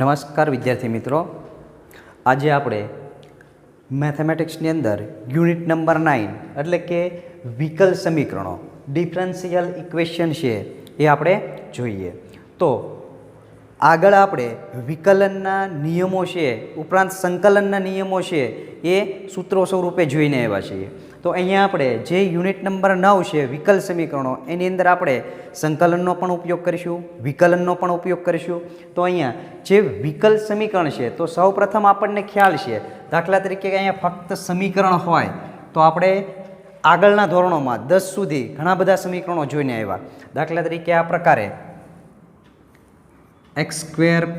નમસ્કાર વિદ્યાર્થી મિત્રો, આજે આપણે મેથેમેટિક્સની અંદર યુનિટ નંબર 9 એટલે કે વિકલ સમીકરણો ડિફરન્શિયલ ઇક્વેશન છે એ આપણે જોઈએ. તો આગળ આપણે વિકલનના નિયમો છે ઉપરાંત સંકલનના નિયમો છે એ સૂત્રો સ્વરૂપે જોઈને આવ્યા છીએ. તો અહીંયા આપણે જે યુનિટ નંબર 9 છે વિકલ સમીકરણો, એની અંદર આપણે સંકલનનો પણ ઉપયોગ કરીશું, વિકલનનો પણ ઉપયોગ કરીશું. તો અહીંયા જે વિકલ સમીકરણ છે તો સૌપ્રથમ આપણને ખ્યાલ છે, દાખલા તરીકે અહીંયા ફક્ત સમીકરણ હોય તો આપણે આગળના ધોરણોમાં 10 સુધી ઘણા બધા સમીકરણો જોઈને આવ્યા. દાખલા તરીકે આ પ્રકારે x²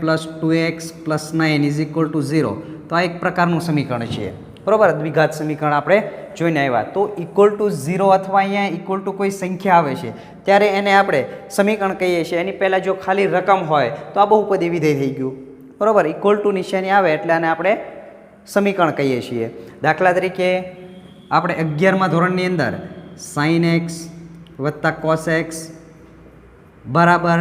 + 2x + 9 = 0. તો આ એક પ્રકારનું સમીકરણ છે, બરાબર. દ્વિઘાત સમીકરણ આપણે જોઈને આવ્યા. તો =0 અથવા અહીંયા = કોઈ સંખ્યા આવે છે ત્યારે એને આપણે સમીકરણ કહીએ છીએ. એની પહેલાં જો ખાલી રકમ હોય તો આ બહુપદી વિધેય થઈ ગયું, બરાબર. = નિશાની આવે એટલે આને આપણે સમીકરણ કહીએ છીએ. દાખલા તરીકે આપણે 11મા ધોરણની અંદર sin x + cos x બરાબર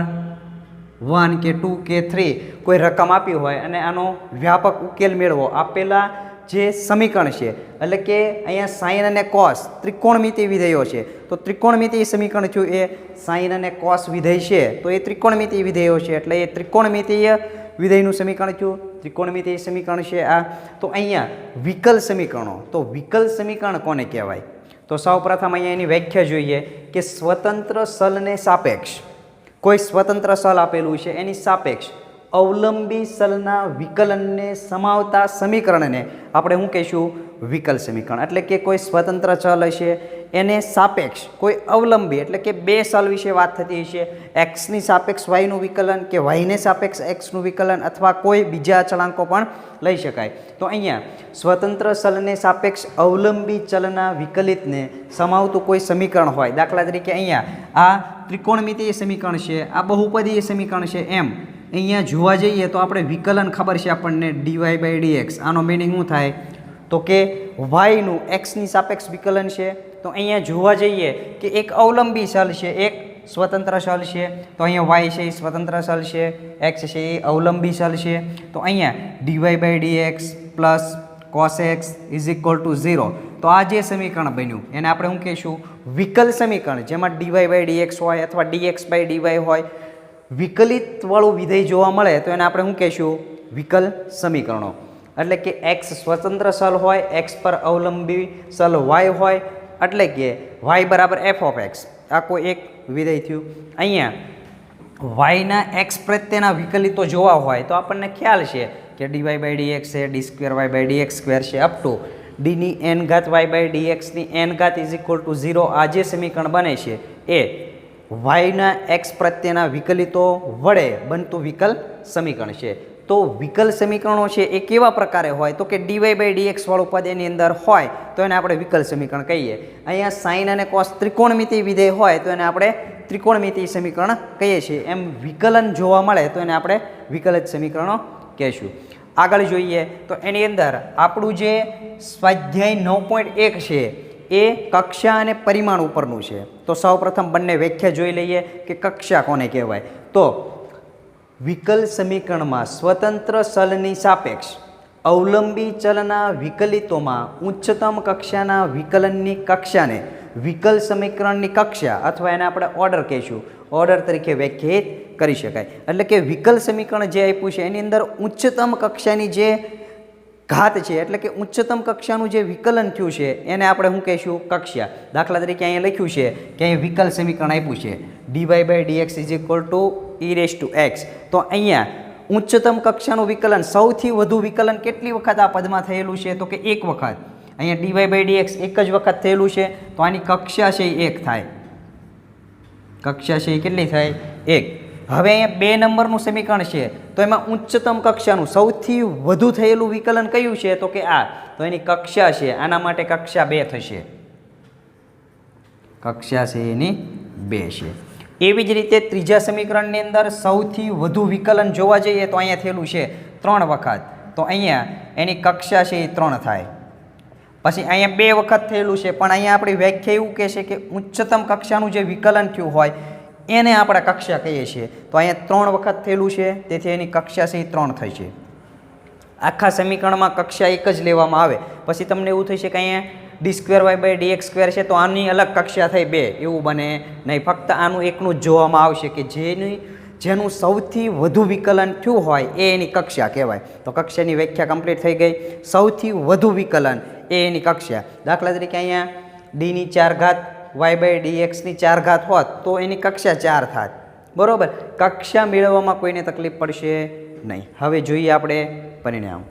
1 કે 2 કે 3 કોઈ રકમ આપી હોય અને આનો વ્યાપક ઉકેલ મેળવો. આપેલા જે સમીકરણ છે એટલે કે અહીંયા સાઇન અને કોસ ત્રિકોણમિતિ વિધેયો છે, તો ત્રિકોણમિતિ સમીકરણ થયું એ સાઇન અને કોસ વિધેય છે તો એ ત્રિકોણમિતિ વિધેયો છે એટલે એ ત્રિકોણમિતિય વિધેયનું સમીકરણ થયું, ત્રિકોણમિતિ સમીકરણ છે આ. તો અહીંયા વિકલ સમીકરણો, તો વિકલ સમીકરણ કોને કહેવાય? તો સૌપ્રથમ અહીંયા એની વ્યાખ્યા જોઈએ કે સ્વતંત્ર ચલને સાપેક્ષ, કોઈ સ્વતંત્ર ચલ આપેલું છે એની સાપેક્ષ અવલંબી ચલના વિકલનને સમાવતા સમીકરણને આપણે શું કહીશું? વિકલ સમીકરણ. એટલે કે કોઈ સ્વતંત્ર ચલ હશે એને સાપેક્ષ કોઈ અવલંબી એટલે કે બે ચલ વિશે વાત થતી હશે, એક્સની સાપેક્ષ વાયનું વિકલન કે વાયને સાપેક્ષ એક્સનું વિકલન અથવા કોઈ બીજા અચળાંકો પણ લઈ શકાય. તો અહીંયા સ્વતંત્ર ચલને સાપેક્ષ અવલંબી ચલના વિકલિતને સમાવતું કોઈ સમીકરણ હોય, દાખલા તરીકે અહીંયા આ ત્રિકોણમિતિય સમીકરણ છે, આ બહુપદીય સમીકરણ છે, એમ અહીંયા જોવા જઈએ તો આપણે વિકલન ખબર છે આપણને dy/dx. આનો મિનિંગ શું થાય? તો કે વાયનું એક્સની સાપેક્ષ વિકલન છે. તો અહીંયા જોવા જઈએ કે એક અવલંબી ચલ છે, એક સ્વતંત્ર ચલ છે. તો અહીંયા વાય છે એ સ્વતંત્ર ચલ છે, એક્સ છે એ અવલંબી ચલ છે. તો અહીંયા dy/dx + cos x = 0. તો આ જે સમીકરણ બન્યું એને આપણે શું કહીશું? વિકલ સમીકરણ, જેમાં dy/dx હોય અથવા dx/dy હોય, વિકલિત વાળું વિધેય જોવા મળે તો એને આપણે શું કહીશું? વિકલ સમીકરણો. એટલે કે x સ્વતંત્ર ચલ હોય, x પર અવલંબી ચલ y હોય, એટલે કે y = f(x). આ કોઈ એક વિધેય થયું. અહીંયા y ના x પ્રત્યેના વિકલિતો જોવા હોય તો આપણને ખ્યાલ છે કે dy/dx છે, d2y/dx² છે, અપ ટુ d(n)y/dx = 0. આ જે સમીકરણ બને છે એ વાયના એક્સ પ્રત્યેના વિકલિતો વડે બનતું વિકલ સમીકરણ છે. તો વિકલ સમીકરણો છે એ કેવા પ્રકારે હોય? તો કે dy/dx વાળું પદ એની અંદર હોય તો એને આપણે વિકલ સમીકરણ કહીએ. અહીંયા સાઇન અને કોસ ત્રિકોણમિતિ વિધેય હોય તો એને આપણે ત્રિકોણમિતિ સમીકરણ કહીએ છીએ. એમ વિકલન જોવા મળે તો એને આપણે વિકલિત સમીકરણો કહીશું. આગળ જોઈએ તો એની અંદર આપણું જે સ્વાધ્યાય 9.1 છે એ કક્ષા અને પરિમાણ ઉપરનું છે. તો સૌપ્રથમ બંને વ્યાખ્યા જોઈ લઈએ કે કક્ષા કોને કહેવાય. તો વિકલ સમીકરણમાં સ્વતંત્ર ચલની સાપેક્ષ અવલંબી ચલના વિકલિતોમાં ઉચ્ચતમ કક્ષાના વિકલનની કક્ષાને વિકલ સમીકરણની કક્ષા અથવા એને આપણે ઓર્ડર કહીશું, ઓર્ડર તરીકે વ્યાખ્યાયિત કરી શકાય. એટલે કે વિકલ સમીકરણ જે આપ્યું છે એની અંદર ઉચ્ચતમ કક્ષાની જે ઘાત છે એટલે કે ઉચ્ચતમ કક્ષાનું જે વિકલન થયું છે એને આપણે શું કહીશું? કક્ષા. દાખલા તરીકે અહીંયા લખ્યું છે કે અહીં વિકલ સમીકરણ આપ્યું છે dy/dx = e(x). તો અહીંયા ઉચ્ચતમ કક્ષાનું વિકલન, સૌથી વધુ વિકલન કેટલી વખત આ પદમાં થયેલું છે? તો કે એક વખત. અહીંયા dy/dx એક જ વખત થયેલું છે તો આની કક્ષા છે એ 1 થાય. કક્ષા છે એ કેટલી થાય? 1. હવે અહીંયા 2 નંબરનું સમીકરણ છે તો એમાં ઉચ્ચતમ કક્ષાનું સૌથી વધુ થયેલું વિકલન કયું છે? તો કે આ. તો એની કક્ષા છે, આના માટે કક્ષા 2 થશે. કક્ષા છે એની 2 છે. એવી જ રીતે ત્રીજા સમીકરણની અંદર સૌથી વધુ વિકલન જોવા જઈએ તો અહીંયા થયેલું છે 3 વખત. તો અહીંયા એની કક્ષા છે એ 3 થાય. પછી અહીંયા 2 વખત થયેલું છે પણ અહીંયા આપણી વ્યાખ્યા એવું કહે છે કે ઉચ્ચતમ કક્ષાનું જે વિકલન થયું હોય એને આપણે કક્ષા કહીએ છીએ. તો અહીંયા 3 વખત થયેલું છે, તેથી એની કક્ષા છે એ 3 થઈ છે. આખા સમીકરણમાં કક્ષા એક જ લેવામાં આવે પછી તમને એવું થશે કે અહીંયા d2y/dx² છે તો આની અલગ કક્ષા થઈ 2, એવું બને નહીં. ફક્ત આનું એકનું જ જોવામાં આવશે કે જેનું સૌથી વધુ વિકલન થયું હોય એ એની કક્ષા કહેવાય. તો કક્ષાની વ્યાખ્યા કમ્પ્લીટ થઈ ગઈ. સૌથી વધુ વિકલન એ એની કક્ષા. દાખલા તરીકે અહીંયા d⁴y/dx⁴ હોત તો એની કક્ષા 4 થાત. બરાબર. કક્ષા મેળવવામાં કોઈને તકલીફ પડશે નહીં. હવે જોઈએ આપણે પરિણામ.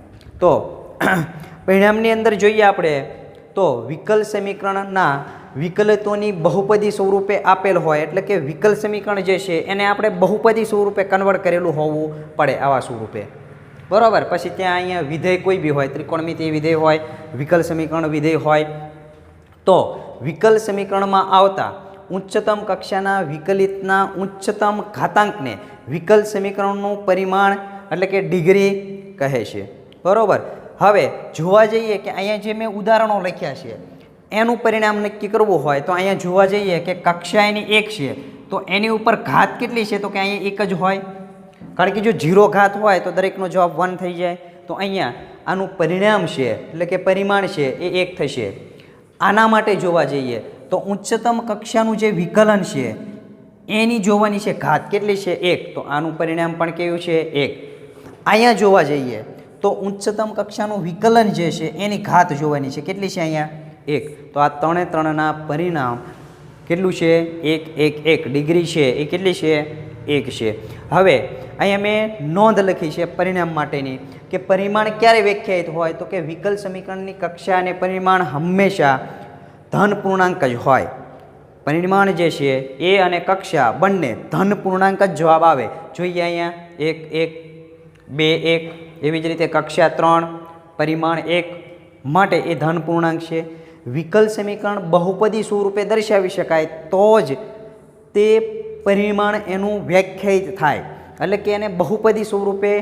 તો પરિણામની અંદર જોઈએ આપણે તો વિકલ સમીકરણના વિકલિતોની બહુપદી સ્વરૂપે આપેલ હોય એટલે કે વિકલ સમીકરણ જે છે એને આપણે બહુપદી સ્વરૂપે કન્વર્ટ કરેલું હોવું પડે આવા સ્વરૂપે. બરાબર. પછી ત્યાં અહીંયા વિધેય કોઈ બી હોય, ત્રિકોણમિતિય વિધેય હોય, વિકલ સમીકરણ વિધેય હોય. તો વિકલ સમીકરણમાં આવતા ઉચ્ચતમ કક્ષાના વિકલિતના ઉચ્ચતમ ઘાતાંકને વિકલ સમીકરણનું પરિમાણ એટલે કે ડિગ્રી કહે છે. બરાબર. હવે જોવા જઈએ કે અહીંયા જે મેં ઉદાહરણો લખ્યા છે એનું પરિણામ નક્કી કરવું હોય તો અહીંયા જોવા જઈએ કે કક્ષા એની 1 છે તો એની ઉપર ઘાત કેટલી છે તો કે અહીંયા 1 જ હોય. કારણ કે જો 0 ઘાત હોય તો દરેકનો જવાબ 1 થઈ જાય. તો અહીંયા આનું પરિણામ છે એટલે કે પરિમાણ છે એ 1 થશે. આના માટે જોવા જઈએ તો ઉચ્ચતમ કક્ષાનું જે વિકલન છે એની જોવાની છે ઘાત કેટલી છે 1, તો આનું પરિણામ પણ કેવું છે 1. અહીંયા જોવા જઈએ તો ઉચ્ચતમ કક્ષાનું વિકલન જે છે એની ઘાત જોવાની છે કેટલી છે અહીંયા 1. તો આ 3 પરિણામ કેટલું છે 1 1 1 ડિગ્રી છે એ કેટલી છે 1 છે. હવે અહીંયા મેં નોંધ લખી છે પરિણામ માટેની કે પરિમાણ ક્યારે વ્યાખ્યાયિત હોય તો કે વિકલ સમીકરણની કક્ષા અને પરિમાણ હંમેશા ધન પૂર્ણાંક જ હોય. પરિમાણ જે છે એ અને કક્ષા બંને ધન પૂર્ણાંક જ જવાબ આવે. જોઈએ અહીંયા 1 1 2 1 એવી જ રીતે કક્ષા 3 પરિમાણ 1 માટે એ ધન પૂર્ણાંક છે. વિકલ સમીકરણ બહુપદી સ્વરૂપે દર્શાવી શકાય તો જ તે પરિમાણ એનું વ્યાખ્યાયિત થાય એટલે કે એને બહુપદી સ્વરૂપે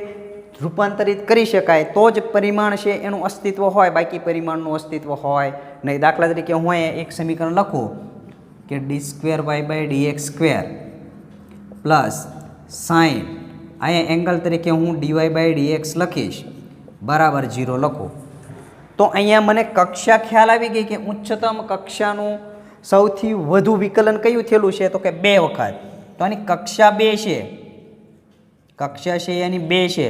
રૂપાંતરિત કરી શકાય તો જ પરિમાણ છે એનું અસ્તિત્વ હોય, બાકી પરિમાણનું અસ્તિત્વ હોય નહીં. દાખલા તરીકે હું અહીંયા એક સમીકરણ લખું કે d2y/dx² પ્લસ સાઇન અહીંયા એંગલ તરીકે હું dy/dx લખીશ બરાબર 0 લખું. તો અહીંયા મને કક્ષા ખ્યાલ આવી ગઈ કે ઉચ્ચતમ કક્ષાનું સૌથી વધુ વિકલન કયું થયેલું છે તો કે 2 વખત. તો આની કક્ષા 2 છે, કક્ષા છે એની 2 છે.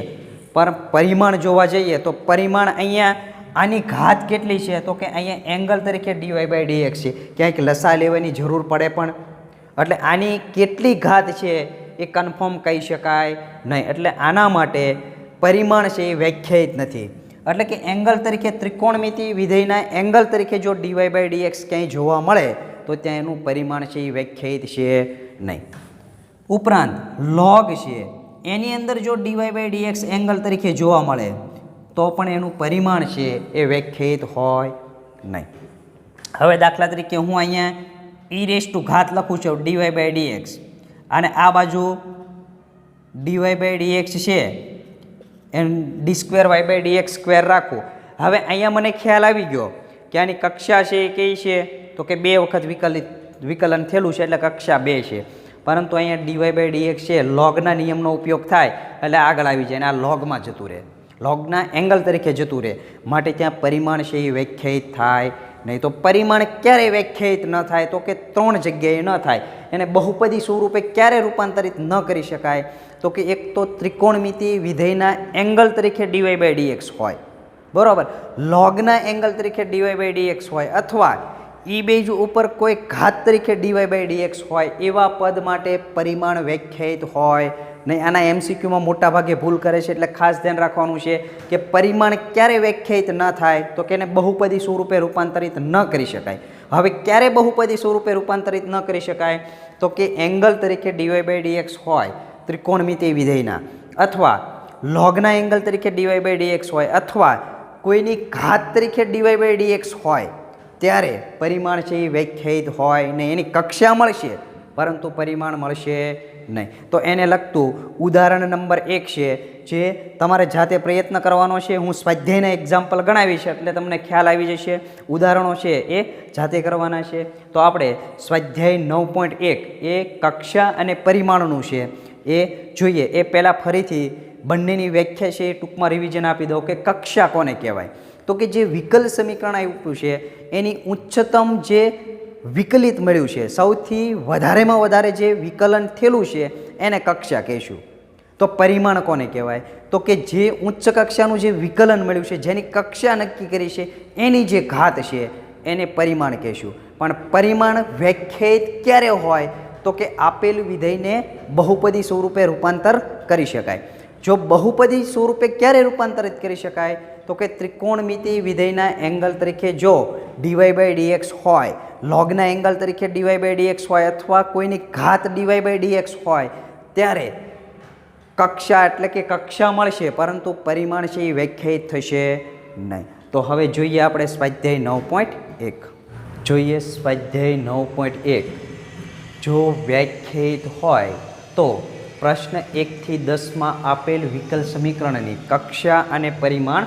પર પરિમાણ જોવા જઈએ તો પરિમાણ અહીંયા આની ઘાત કેટલી છે તો કે અહીંયા એંગલ તરીકે dy/dx છે. ક્યાંક લસા લેવાની જરૂર પડે પણ એટલે આની કેટલી ઘાત છે એ કન્ફર્મ કહી શકાય નહીં. એટલે આના માટે પરિમાણ છે એ વ્યાખ્યાયિત નથી. એટલે કે એંગલ તરીકે ત્રિકોણમિતિ વિધેયના એંગલ તરીકે જો dy/dx ક્યાંય જોવા મળે તો ત્યાં એનું પરિમાણ છે એ વ્યાખ્યાયિત છે નહીં. ઉપરાંત લોગ છે એની અંદર જો dy/dx એંગલ તરીકે જોવા મળે તો પણ એનું પરિમાણ છે એ વ્યાખ્યાયિત હોય નહીં. હવે દાખલા તરીકે હું અહીંયા e⁻ લખું છું dy/dx અને આ બાજુ dy/dx છે એમ d2y/dx² રાખું. હવે અહીંયા મને ખ્યાલ આવી ગયો કે આની કક્ષા છે એ કઈ છે તો કે 2 વખત વિકલન થયેલું છે એટલે કક્ષા 2 છે. પરંતુ અહીંયા dy/dx છે લોગના નિયમનો ઉપયોગ થાય એટલે આગળ આવી જાય અને આ લોગમાં જતું રહે, લોગના એંગલ તરીકે જતું રહે. માટે ત્યાં પરિમાણ છે એ વ્યાખ્યાયિત થાય નહીં. તો પરિમાણ ક્યારે વ્યાખ્યાયિત ન થાય તો કે 3 જગ્યાએ ન થાય. એને બહુપદી સ્વરૂપે ક્યારે રૂપાંતરિત ન કરી શકાય તો કે એક તો ત્રિકોણમિતિ વિધેયના એંગલ તરીકે dy/dx હોય, બરાબર, લોગના એંગલ તરીકે dy/dx હોય અથવા એ બાજુ ઉપર કોઈ ઘાત તરીકે dy/dx હોય એવા પદ માટે પરિમાણ વ્યાખ્યાયિત હોય નહીં. આના MCQમાં મોટા ભાગે ભૂલ કરે છે એટલે ખાસ ધ્યાન રાખવાનું છે કે પરિમાણ ક્યારે વ્યાખ્યાયિત ન થાય તો કે એને બહુપદી સ્વરૂપે રૂપાંતરિત ન કરી શકાય. હવે ક્યારે બહુપદી સ્વરૂપે રૂપાંતરિત ન કરી શકાય તો કે એંગલ તરીકે dy/dx હોય ત્રિકોણમિતિ વિધેયના, અથવા લોગના એંગલ તરીકે dy/dx હોય, અથવા કોઈની ઘાત તરીકે dy/dx હોય ત્યારે પરિમાણ છે એ વ્યાખ્યાયિત હોય ને એની કક્ષા મળશે પરંતુ પરિમાણ મળશે નહીં. તો એને લગતું ઉદાહરણ નંબર 1 છે જે તમારે જાતે પ્રયત્ન કરવાનો છે. હું સ્વાધ્યાયના એક્ઝામ્પલ ગણાવીશ એટલે તમને ખ્યાલ આવી જશે. ઉદાહરણો છે એ જાતે કરવાના છે. તો આપણે સ્વાધ્યાય 9.1 એ કક્ષા અને પરિમાણનું છે એ જોઈએ. એ પહેલાં ફરીથી બંનેની વ્યાખ્યા છે એ ટૂંકમાં રિવિઝન આપી દો કે કક્ષા કોને કહેવાય. તો કે જે વિકલ સમીકરણ આપ્યું છે એની ઉચ્ચતમ જે વિકલિત મળ્યું છે, સૌથી વધારેમાં વધારે જે વિકલન થયેલું છે એને કક્ષા કહીશું. તો પરિમાણ કોને કહેવાય? તો કે જે ઉચ્ચ કક્ષાનું જે વિકલન મળ્યું છે, જેની કક્ષા નક્કી કરી છે, એની જે ઘાત છે એને પરિમાણ કહીશું. પણ પરિમાણ વ્યાખ્યાયિત ક્યારે હોય? તો કે આપેલ વિધેયને બહુપદી સ્વરૂપે રૂપાંતર કરી શકાય. જો બહુપદી સ્વરૂપે ક્યારે રૂપાંતરિત કરી શકાય? તો કે ત્રિકોણમિતિ વિધેયના એંગલ તરીકે જો dy/dx હોય, લોગના એંગલ તરીકે dy/dx હોય અથવા કોઈની ઘાત dy/dx હોય ત્યારે કક્ષા એટલે કે કક્ષા મળશે, પરંતુ પરિમાણ છે એ વ્યાખ્યાયિત થશે નહીં. તો હવે જોઈએ આપણે સ્વાધ્યાય 9.1. જોઈએ સ્વાધ્યાય 9.1. જો વ્યાખ્યાયિત હોય તો પ્રશ્ન 1 થી 10માં આપેલ વિકલ સમીકરણની કક્ષા અને પરિમાણ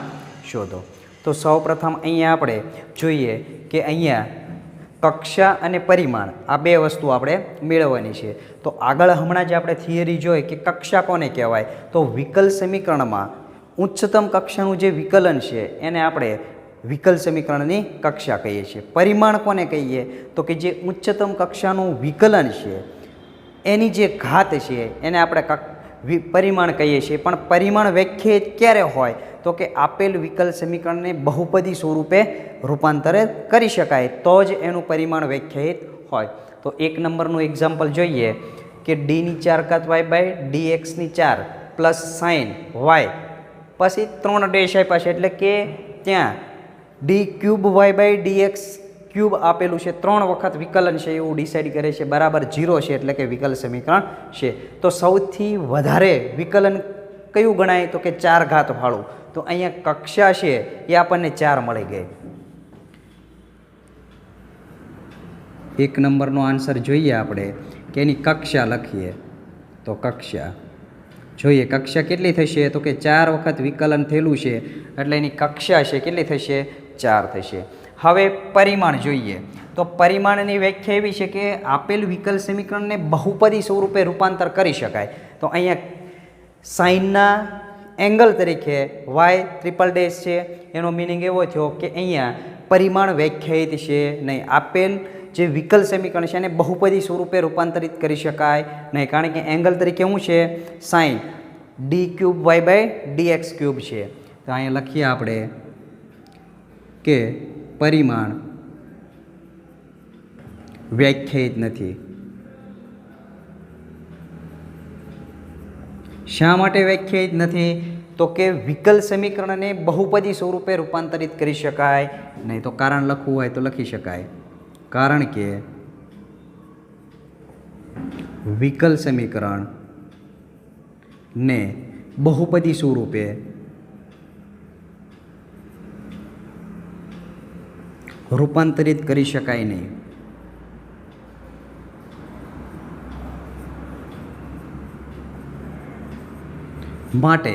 શોધો. તો સૌપ્રથમ અહીંયા આપણે જોઈએ કે અહીંયા કક્ષા અને પરિમાણ આ બે વસ્તુ આપણે મેળવવાની છે. તો આગળ હમણાં જ આપણે થિયરી જોઈ કે કક્ષા કોને કહેવાય? તો વિકલ સમીકરણમાં ઉચ્ચતમ કક્ષાનું જે વિકલન છે એને આપણે વિકલ સમીકરણની કક્ષા કહીએ છીએ. પરિમાણ કોને કહીએ? તો કે જે ઉચ્ચતમ કક્ષાનું વિકલન છે એની જે ઘાત છે એને આપણે પરિમાણ કહીએ છીએ. પણ પરિમાણ વ્યાખ્યાયિત ક્યારે હોય? તો કે આપેલ વિકલ સમીકરણને બહુપદી સ્વરૂપે રૂપાંતરિત કરી શકાય તો જ એનું પરિમાણ વ્યાખ્યાયિત હોય. તો 1 નંબરનું એક્ઝામ્પલ જોઈએ કે d⁴y/dx⁴ પ્લસ સાઇન y પછી 3 ડેશ આપ્યા છે એટલે કે ત્યાં d³ આપેલું છે, 3 વખત વિકલન છે એવું ડિસાઇડ કરે છે, બરાબર 0 છે એટલે કે વિકલ સમીકરણ છે. તો સૌથી વધારે વિકલન કયું ગણાય? તો કે 4 ઘાત વાળું. તો અહીંયા કક્ષા છે એ આપણને 4 મળી ગઈ. 1 નંબરનો આન્સર જોઈએ આપણે કે એની કક્ષા લખીએ. તો કક્ષા જોઈએ, કક્ષા કેટલી થશે? તો કે 4 વખત વિકલન થયેલું છે એટલે એની કક્ષા છે કેટલી થશે? 4 થશે. હવે પરિમાણ જોઈએ. તો પરિમાણની વ્યાખ્યા એવી છે કે આપેલ વિકલ સમીકરણને બહુપદી સ્વરૂપે રૂપાંતર કરી શકાય. તો અહીંયા સાઇનના એંગલ તરીકે y⁻⁴ છે, એનો મિનિંગ એવો થયો કે અહીંયા પરિમાણ વ્યાખ્યાયિત છે નહીં. આપેલ જે વિકલ સમીકરણ છે એને બહુપદી સ્વરૂપે રૂપાંતરિત કરી શકાય નહીં, કારણ કે એંગલ તરીકે શું છે? સાઇન d³ y/dx³ છે. તો અહીંયા લખીએ આપણે કે પરિમાણ વ્યાખ્યાયિત નથી. શા માટે વ્યાખ્યાયિત નથી? તો કે વિકલ સમીકરણને બહુપદી સ્વરૂપે રૂપાંતરિત કરી શકાય નહીં. તો કારણ લખવું હોય તો લખી શકાય, કારણ કે વિકલ સમીકરણ ને બહુપદી સ્વરૂપે રૂપાંતરિત કરી શકાય નહીં. માટે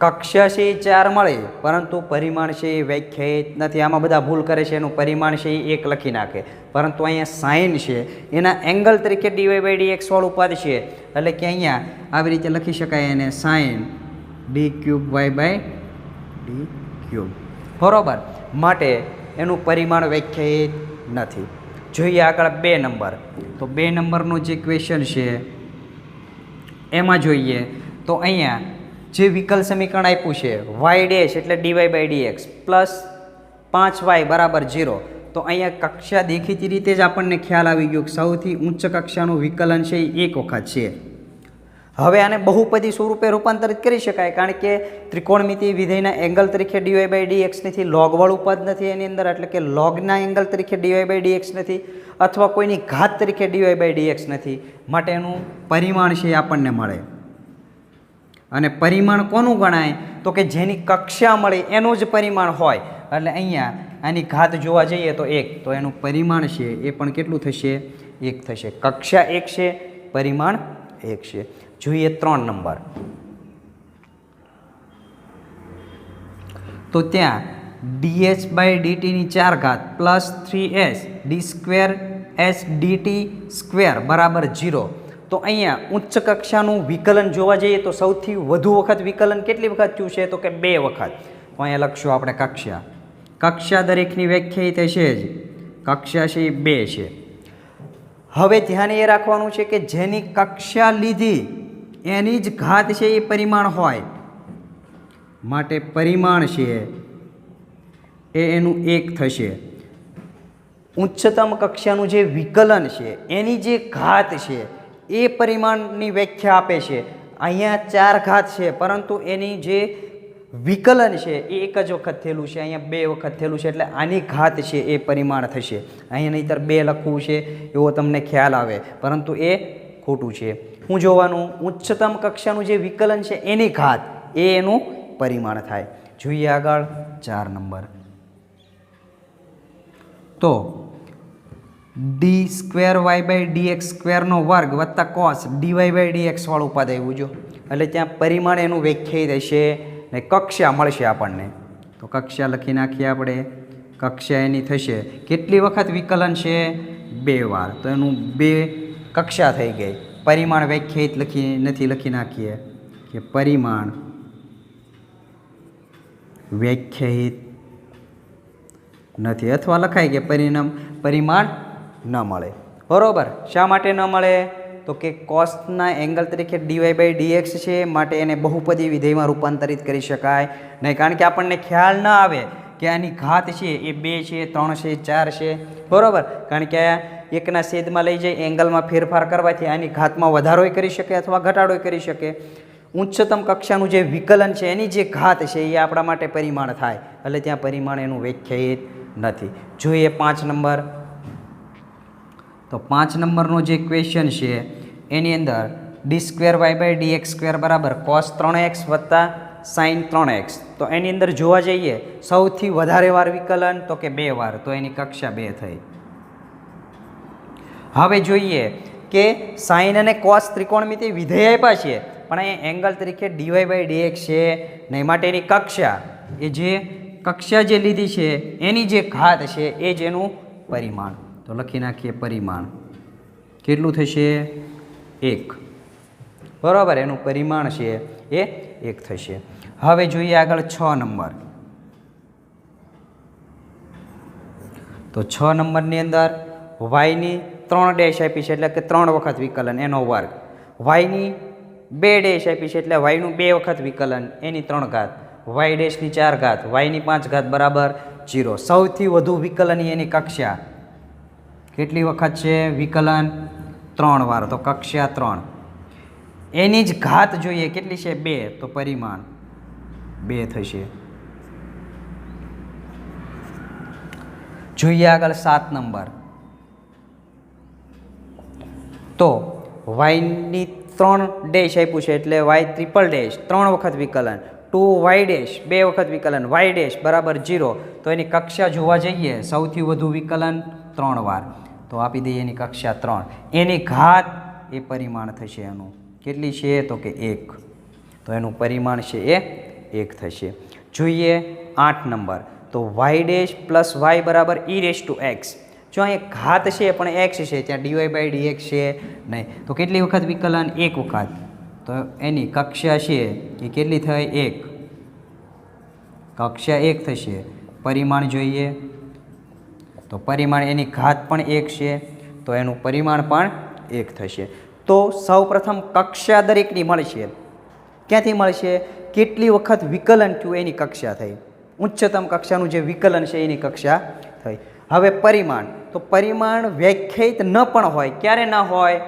કક્ષા છે એ 4 મળે પરંતુ પરિમાણ છે એ વ્યાખ્યાયિત નથી. આમાં બધા ભૂલ કરે છે, એનું પરિમાણ છે એ 1 લખી નાખે, પરંતુ અહીંયા સાઇન છે એના એંગલ તરીકે dy/dx વાળું પદ છે એટલે કે અહીંયા આવી રીતે લખી શકાય એને સાઇન d³y/d³. બરોબર, માટે એનું પરિમાણ વ્યાખ્યાયિત નથી. જોઈએ આગળ 2 નંબર. તો 2 નંબરનો જે ક્વેશ્ચન છે એમાં જોઈએ તો અહીંયા જે વિકલ સમીકરણ આપ્યું છે y' એટલે dy/dx પ્લસ 5y = 0. તો અહીંયા કક્ષા દેખીતી રીતે જ આપણને ખ્યાલ આવી ગયો કે સૌથી ઉચ્ચ કક્ષાનું વિકલન છે એ 1 વખત છે. હવે આને બહુપદી સ્વરૂપે રૂપાંતરિત કરી શકાય, કારણ કે ત્રિકોણમિતિ વિધેયના એંગલ તરીકે dy/dx નથી, લોગવાળું પદ નથી એની અંદર, એટલે કે લોગના એંગલ તરીકે dy/dx નથી, અથવા કોઈની ઘાત તરીકે dy/dx નથી. માટે એનું પરિમાણ છે એ આપણને મળે. અને પરિમાણ કોનું ગણાય? તો કે જેની કક્ષા મળે એનું જ પરિમાણ હોય. એટલે અહીંયા આની ઘાત જોવા જઈએ તો 1, તો એનું પરિમાણ છે એ પણ કેટલું થશે? 1 થશે. કક્ષા 1 છે, પરિમાણ 1 છે. જોઈએ 3 નંબર. તો ત્યાં dh/dt ની 4 ઘાત plus 3s d2s dt square બરાબર 0. તો અહીંયા ઉચ્ચ કક્ષાનું વિકલન જોવા જઈએ તો સૌથી વધુ વખત વિકલન કેટલી વખત થયું છે? તો કે 2 વખત. તો અહીંયા લખશું આપણે કક્ષા. કક્ષા દરેકની વ્યાખ્યાયિત હશે જ. કક્ષા છે એ 2 છે. હવે ધ્યાન એ રાખવાનું છે કે જેની કક્ષા લીધી એની જ ઘાત છે એ પરિમાણ હોય માટે પરિમાણ છે એ એનું 1 થશે. ઉચ્ચતમ કક્ષાનું જે વિકલન છે એની જે ઘાત છે એ પરિમાણની વ્યાખ્યા આપે છે. અહીંયા 4 ઘાત છે પરંતુ એની જે વિકલન છે એ 1 જ વખત થયેલું છે, અહીંયા 2 વખત થયેલું છે, એટલે આની ઘાત છે એ પરિમાણ થશે. અહીંયા નહીંતર 2 લખવું છે એવો તમને ખ્યાલ આવે, પરંતુ એ ખોટું છે. શું જોવાનું? ઉચ્ચતમ કક્ષાનું જે વિકલન છે એની ઘાત એ એનું પરિમાણ થાય. જોઈએ આગળ 4 નંબર. તો d2y/dx² વર્ગ વત્તા cos dy/dx વાળું પદ આવ્યું જો, એટલે ત્યાં પરિમાણ એનું વ્યાખ્યાયિત હશે ને કક્ષા મળશે આપણને. તો કક્ષા લખી નાખીએ આપણે. કક્ષા એની થશે કેટલી વખત વિકલન છે? 2 વાર. તો એનું 2 કક્ષા થઈ ગઈ. પરિમાણ વ્યાખ્યાયિત લખી નાખીએ કે પરિમાણ વ્યાખ્યાયિત નથી, અથવા લખાય કે પરિમાણ ન મળે. બરોબર. શા માટે ન મળે? તો કે કોસના એંગલ તરીકે dy/dx છે માટે એને બહુપદી વિધેયમાં રૂપાંતરિત કરી શકાય નહીં, કારણ કે આપણને ખ્યાલ ન આવે કે આની ઘાત છે એ 2 છે, 3 છે, 4 છે. બરોબર. કારણ કે એકના છેદમાં લઈ જઈ એંગલમાં ફેરફાર કરવાથી આની ઘાતમાં વધારોય કરી શકે અથવા ઘટાડોય કરી શકે. ઉચ્ચતમ કક્ષાનું જે વિકલન છે એની જે ઘાત છે એ આપણા માટે પરિમાણ થાય, એટલે ત્યાં પરિમાણ એનું વ્યાખ્યાયિત નથી. જોઈએ 5 નંબર. તો 5 નંબરનો જે ક્વેશ્ચન છે એની અંદર d2y/dx² બરાબર cos 3x વત્તા sin 3x. તો એની અંદર જોવા જઈએ સૌથી વધારે વાર વિકલન તો કે 2 વાર, તો એની કક્ષા 2 થઈ. હવે જોઈએ કે sin અને cos ત્રિકોણમિતિ વિધેય આપ્યા છે પણ અહીંયા એંગલ તરીકે dy/dx છે નહીં, માટે એની કક્ષા એ જે કક્ષા જે લીધી છે એની જે ઘાત છે એ જ એનું પરિમાણ. તો લખી નાખીએ પરિમાણ કેટલું થશે? 1. બરાબર. એનું પરિમાણ છે એ 1 થશે. હવે જોઈએ આગળ 6 નંબર. તો 6 નંબરની અંદર વાયની 3 ડેશ આપી છે એટલે કે 3 વખત વિકલન એનો વર્ગ, વાયની 2 ડેશ આપી છે એટલે વાયનું 2 વખત વિકલન એની 3 ઘાત, વાય ડેશની 4 ઘાત, વાયની 5 ઘાત બરાબર 0. સૌથી વધુ વિકલન એની કક્ષા કેટલી વખત છે? વિકલન 3 વાર, તો કક્ષા 3. એની જ ઘાત જોઈએ કેટલી છે? 2, તો પરિમાણ 2 થશે. જોઈએ આગળ 7 નંબર. તો વાયની 3 ડેશ આપ્યું છે એટલે વાય ટ્રિપલ ડેશ 3 વખત વિકલન, 2y ડેશ 2 વખત વિકલન, y ડેશ બરાબર 0. તો એની કક્ષા જોવા જઈએ સૌથી વધુ વિકલન 3 વાર, તો આપી દઈએ એની કક્ષા 3. એની ઘાત એ પરિમાણ થશે એનું કેટલી છે? તો કે 1. તો એનું પરિમાણ છે એ 1 થશે. જોઈએ 8 નંબર. તો y ડેશ પ્લસ y બરાબર e⁻x. જો અહીંયા ઘાત છે પણ x છે, ત્યાં dy/dx છે નહીં, તો કેટલી વખત વિકલન? 1 વખત. તો એની કક્ષા છે એ કેટલી થઈ? 1. કક્ષા 1 થશે. પરિમાણ જોઈએ તો પરિમાણ એની ઘાત પણ 1 છે, તો એનું પરિમાણ પણ 1 થશે. તો સૌપ્રથમ કક્ષા દરેકની મળશે. ક્યાંથી મળશે? કેટલી વખત વિકલન થયું એની કક્ષા થઈ. ઉચ્ચતમ કક્ષાનું જે વિકલન છે એની કક્ષા થઈ. હવે પરિમાણ. તો પરિમાણ વ્યાખ્યાયિત ન પણ હોય. ક્યારે ન હોય?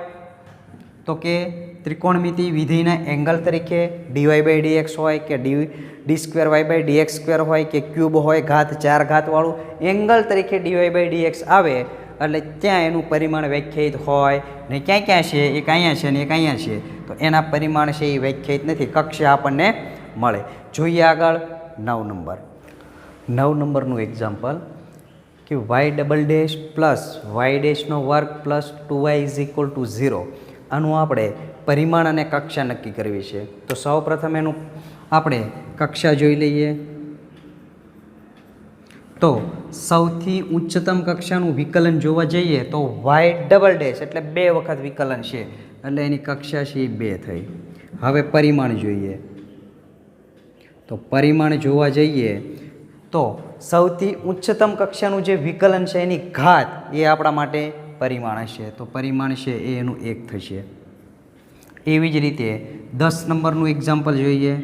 તો કે ત્રિકોણમિતિ વિધેયના એંગલ તરીકે dy/dx હોય કે d2y/dx² હોય કે ક્યુબ હોય ઘાત 4 ઘાતવાળું એંગલ તરીકે dy/dx આવે એટલે ત્યાં એનું પરિમાણ વ્યાખ્યાયિત હોય ને ક્યાં છે? એક અહીંયા છે ને એક અહીંયા છે, તો એના પરિમાણ છે એ વ્યાખ્યાયિત નથી, કક્ષા આપણને મળે. જોઈએ આગળ 9 નંબર. 9 નંબરનું એક્ઝામ્પલ કે y double dash plus y ડેશનો વર્ગ પ્લસ 2y = 0. આનું આપણે પરિમાણ અને કક્ષા નક્કી કરવી છે. તો સૌપ્રથમ એનું આપણે કક્ષા જોઈ લઈએ. તો સૌથી ઉચ્ચતમ કક્ષાનું વિકલન જોવા જઈએ તો વાય ડબલ ડેશ એટલે 2 વખત વિકલન છે એટલે એની કક્ષા છે એ 2 થઈ. હવે પરિમાણ જોઈએ. તો પરિમાણ જોવા જઈએ તો સૌથી ઉચ્ચતમ કક્ષાનું જે વિકલન છે એની ઘાત એ આપણા માટે પરિમાણ હશે. તો પરિમાણ છે એ એનું 1 થશે. એવી જ રીતે 10 નંબરનું એક્ઝામ્પલ જોઈએ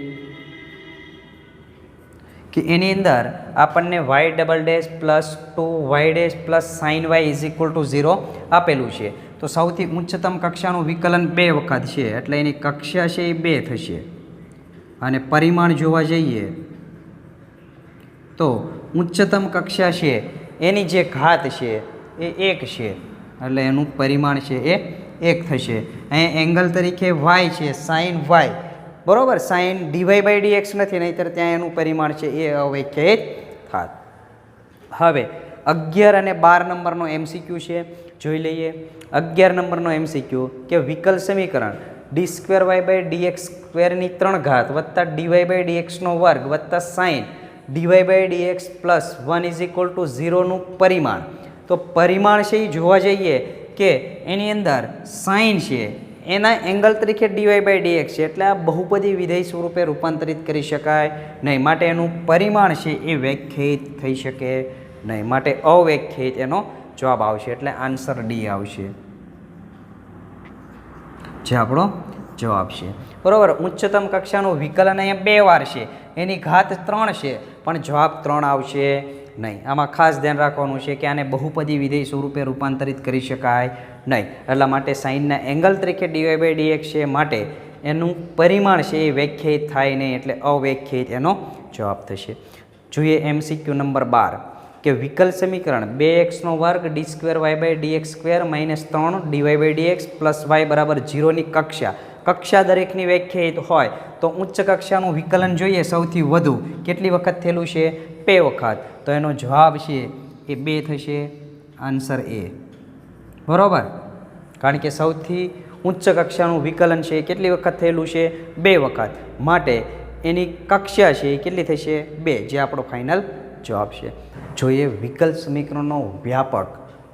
કે એની અંદર આપણને y double dash plus 2y dash plus sine y is equal to 0 આપેલું છે. તો સૌથી ઉચ્ચતમ કક્ષાનું વિકલન 2 વખત છે એટલે એની કક્ષા છે એ 2 થશે. અને પરિમાણ જોવા જઈએ તો ઉચ્ચતમ કક્ષા છે એની જે ઘાત છે એ 1 છે એટલે એનું પરિમાણ છે એ 1 થશે. અહીંયા એંગલ તરીકે y છે સાઇન વાય, બરાબર, સાઇન ડીવાય બાય ડીએક્સ નથી, નહીંતર ત્યાં એનું પરિમાણ છે એ અવ્યાખ્યાયિત થાત. હવે 11 અને 12 નંબરનો MCQ છે, જોઈ લઈએ. 11 નંબરનો MCQ કે વિકલ સમીકરણ d2y/dx² ની 3 ઘાત વત્તા dy/dx² વત્તા sine dy/dx plus 1 is equal to 0 નું પરિમાણ. તો પરિમાણ છે એ જોવા જઈએ કે એની અંદર સાઇન છે એના એંગલ તરીકે dy/dx છે એટલે આ બહુપદી વિધેય સ્વરૂપે રૂપાંતરિત કરી શકાય નહીં, માટે એનું પરિમાણ છે એ વ્યાખ્યાયિત થઈ શકે નહીં, માટે અવ્યાખ્યાયિત એનો જવાબ આવશે. એટલે આન્સર ડી આવશે જે આપણો જવાબ છે. બરાબર. ઉચ્ચતમ કક્ષાનું વિકલન અહીંયા 2 વાર છે, એની ઘાત 3 છે પણ જવાબ 3 આવશે નહીં. આમાં ખાસ ધ્યાન રાખવાનું છે કે આને બહુપદી વિધેય સ્વરૂપે રૂપાંતરિત કરી શકાય નહીં, એટલા માટે સાઇનના એંગલ તરીકે dy/dx છે, માટે એનું પરિમાણ છે એ વ્યાખ્યાયિત થાય નહીં, એટલે અવ્યાખ્યાયિત એનો જવાબ થશે. જોઈએ MCQ નંબર 12 કે વિકલ સમીકરણ 2x² d2y/dx² - 3 dy/dx plus y બરાબર 0 ની કક્ષા દરેકની વ્યાખ્યાયિત હોય તો ઉચ્ચ કક્ષાનું વિકલન જોઈએ સૌથી વધુ કેટલી વખત થયેલું છે? 2 વખત. તો એનો જવાબ છે એ 2 થશે. આન્સર એ. બરાબર, કારણ કે સૌથી ઉચ્ચ કક્ષાનું વિકલન છે એ કેટલી વખત થયેલું છે? 2 વખત, માટે એની કક્ષા છે એ કેટલી થશે? 2, જે આપણો ફાઇનલ જવાબ છે. જોઈએ વિકલ સમીકરણનો વ્યાપક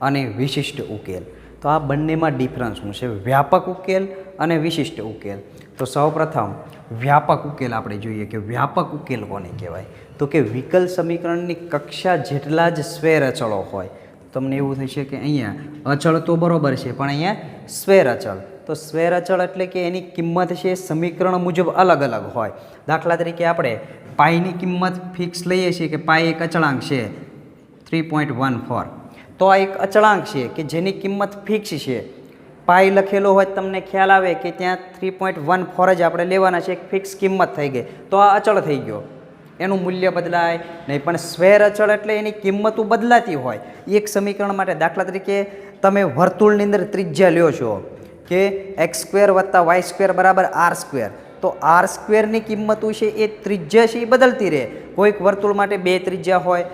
અને વિશિષ્ટ ઉકેલ. તો આ બંનેમાં ડિફરન્સ શું છે? વ્યાપક ઉકેલ અને વિશિષ્ટ ઉકેલ. તો સૌપ્રથમ વ્યાપક ઉકેલ આપણે જોઈએ કે વ્યાપક ઉકેલ કોને કહેવાય. તો કે વિકલ સમીકરણની કક્ષા જેટલા જ સ્વેર અચળો હોય. તમને એવું થશે કે અહીંયા અચળ તો બરોબર છે પણ અહીંયા સ્વેર અચળ. તો સ્વેર અચળ એટલે કે એની કિંમત છે સમીકરણ મુજબ અલગ અલગ હોય. દાખલા તરીકે આપણે પાઈની કિંમત ફિક્સ લઈએ છીએ કે પાઈ એક અચળાંક છે 3.14. તો આ એક અચળાંક છે કે જેની કિંમત ફિક્સ છે. પાઈ લખેલો હોય તમને ખ્યાલ આવે કે ત્યાં 3.14 જ આપણે લેવાના છે, એક ફિક્સ કિંમત થઈ ગઈ, તો આ અચળ થઈ ગયો, એનું મૂલ્ય બદલાય નહીં. પણ સ્વેર અચળ એટલે એની કિંમતો બદલાતી હોય એક સમીકરણ માટે. દાખલા તરીકે તમે વર્તુળની અંદર ત્રિજ્યા લ્યો છો કે x² + y² બરાબર r². તો r² ની કિંમતો છે એ ત્રિજ્યા છે એ બદલતી રહે. કોઈક વર્તુળ માટે 2 ત્રિજ્યા હોય,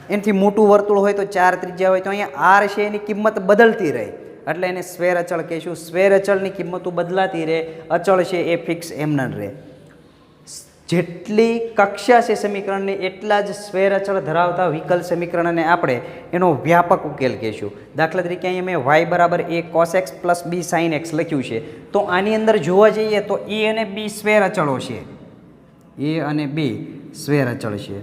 એનાથી મોટું વર્તુળ હોય તો 4 ત્રિજ્યા હોય, તો અહીંયા r છે એની કિંમત બદલતી રહે, એટલે એને સ્વેર અચળ કહીશું. સ્વેર અચળની કિંમતો બદલાતી રહે, અચળ છે એ ફિક્સ એમ ન રહે. જેટલી કક્ષા છે સમીકરણની એટલા જ સ્વેર અચળ ધરાવતા વિકલ સમીકરણને આપણે એનો વ્યાપક ઉકેલ કહીશું. દાખલા તરીકે અહીંયા મેં y બરાબર a cos x plus b sin x લખ્યું છે. તો આની અંદર જોવા જઈએ તો a અને b સ્વેર અચળો છે, a અને b સ્વેર અચળ છે.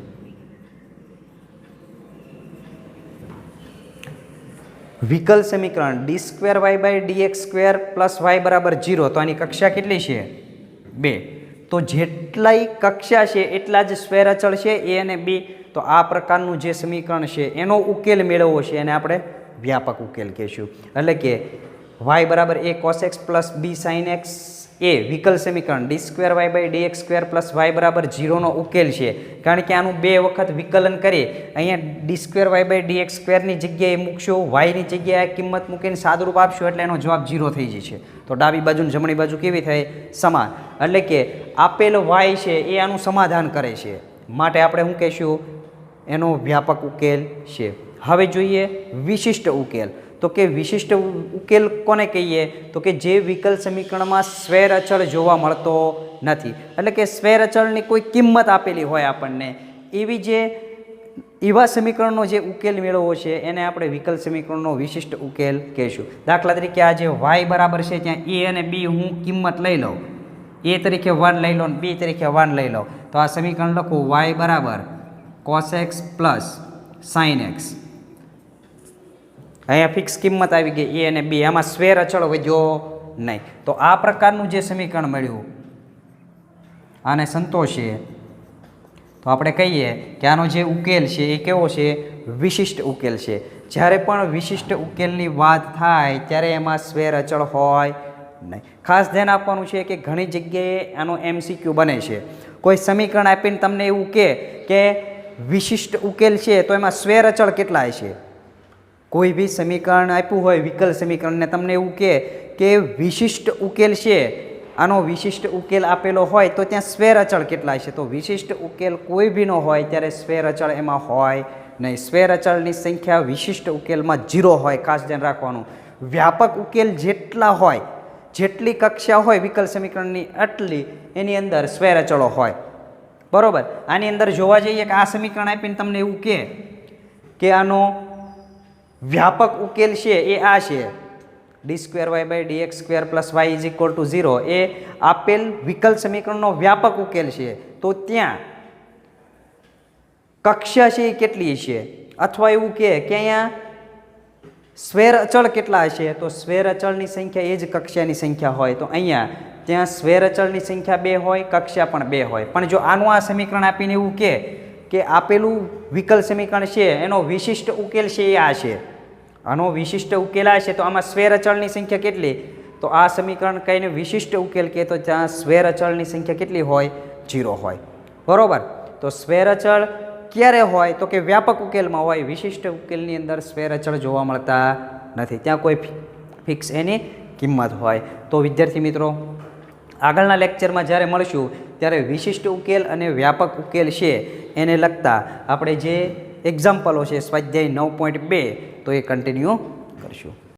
વિકલ સમીકરણ d2y/dx² પ્લસ y બરાબર 0. તો આની કક્ષા કેટલી છે? 2. તો જેટલાય કક્ષા છે એટલા જ સ્વેર અચળ છે a અને b. તો આ પ્રકારનું જે સમીકરણ છે એનો ઉકેલ મેળવવો છે એને આપણે વ્યાપક ઉકેલ કહીશું. એટલે કે y બરાબર a cos x plus b sin x એ વિકલ સમીકરણ d2y/dx² પ્લસ y બરાબર 0 નો ઉકેલ છે. કારણ કે આનું 2 વખત વિકલન કરી અહીંયા d2y/dx² ની જગ્યાએ મૂકશો, y ની જગ્યાએ કિંમત મૂકીને સાદુરૂપ આપશો એટલે એનો જવાબ 0 થઈ જશે. તો ડાબી બાજુ ને જમણી બાજુ કેવી થાય? સમાન. એટલે કે આપેલ y છે એ આનું સમાધાન કરે છે, માટે આપણે શું કહીશું? એનો વ્યાપક ઉકેલ છે. હવે જોઈએ વિશિષ્ટ ઉકેલ. તો કે વિશિષ્ટ ઉકેલ કોને કહીએ તો કે જે વિકલ સમીકરણમાં સ્વેર અચળ જોવા મળતો નથી, એટલે કે સ્વેર અચળની કોઈ કિંમત આપેલી હોય આપણને, એવા સમીકરણનો જે ઉકેલ મેળવવો છે એને આપણે વિકલ સમીકરણનો વિશિષ્ટ ઉકેલ કહીશું. દાખલા તરીકે આ જે y બરાબર છે ત્યાં a અને b હું કિંમત લઈ લઉં, a તરીકે 1 લઈ લો અને b તરીકે 1 લઈ લો, તો આ સમીકરણ લખું y બરાબર cos x plus sin x. અહીંયા ફિક્સ કિંમત આવી ગઈ a અને b, આમાં સ્વેર અચળ વધ્યો નહીં. તો આ પ્રકારનું જે સમીકરણ મળ્યું આને સંતોષે તો આપણે કહીએ કે આનો જે ઉકેલ છે એ કેવો છે? વિશિષ્ટ ઉકેલ છે. જ્યારે પણ વિશિષ્ટ ઉકેલની વાત થાય ત્યારે એમાં સ્વેર અચળ હોય નહીં. ખાસ ધ્યાન આપવાનું છે કે ઘણી જગ્યાએ આનો MCQ બને છે. કોઈ સમીકરણ આપીને તમને એવું કે વિશિષ્ટ ઉકેલ છે તો એમાં સ્વેર અચળ કેટલા છે? કોઈ બી સમીકરણ આપ્યું હોય વિકલ સમીકરણને તમને એવું કે વિશિષ્ટ ઉકેલ છે, આનો વિશિષ્ટ ઉકેલ આપેલો હોય તો ત્યાં સ્વેર અચળ કેટલા છે? તો વિશિષ્ટ ઉકેલ કોઈ બી નો હોય ત્યારે સ્વેર અચળ એમાં હોય નહીં. સ્વેર અચળની સંખ્યા વિશિષ્ટ ઉકેલમાં 0 હોય, ખાસ ધ્યાન રાખવાનું. વ્યાપક ઉકેલ જેટલા હોય, જેટલી કક્ષા હોય વિકલ સમીકરણની એટલી એની અંદર સ્વેર અચળો હોય. બરોબર. આની અંદર જોવા જઈએ કે આ સમીકરણ આપીને તમને એવું કે આનો વ્યાપક ઉકેલ છે એ આ છે, d2y/dx² + y = 0 એ આપેલ વિકલ સમીકરણનો વ્યાપક ઉકેલ છે. તો ત્યાં કક્ષા છે એ કેટલી છે? અથવા એવું કે અહીંયા સ્વેર અચળ કેટલા છે? તો સ્વેર અચળની સંખ્યા એ જ કક્ષાની સંખ્યા હોય. તો અહીંયા ત્યાં સ્વેર અચળની સંખ્યા 2 હોય, કક્ષા પણ 2 હોય. પણ જો આનું આ સમીકરણ આપીને એવું કે આપેલું વિકલ સમીકરણ છે એનો વિશિષ્ટ ઉકેલ છે એ આ છે, આનો વિશિષ્ટ ઉકેલ આ છે, તો આમાં સ્વેર અચળની સંખ્યા કેટલી? તો આ સમીકરણ કહીને વિશિષ્ટ ઉકેલ કહે તો ત્યાં સ્વેર અચળની સંખ્યા કેટલી હોય? 0 હોય. બરોબર. તો સ્વેર અચળ ક્યારે હોય? તો કે વ્યાપક ઉકેલમાં હોય. વિશિષ્ટ ઉકેલની અંદર સ્વેર અચળ જોવા મળતા નથી, ત્યાં કોઈ ફિક્સ એની કિંમત હોય. તો વિદ્યાર્થી મિત્રો, આગળના લેક્ચરમાં જ્યારે મળશું ત્યારે વિશિષ્ટ ઉકેલ અને વ્યાપક ઉકેલ છે એને લગતા આપણે જે એક્ઝામ્પલો છે સ્વાધ્યાય 9.2 તો એ કન્ટિન્યુ કરશું.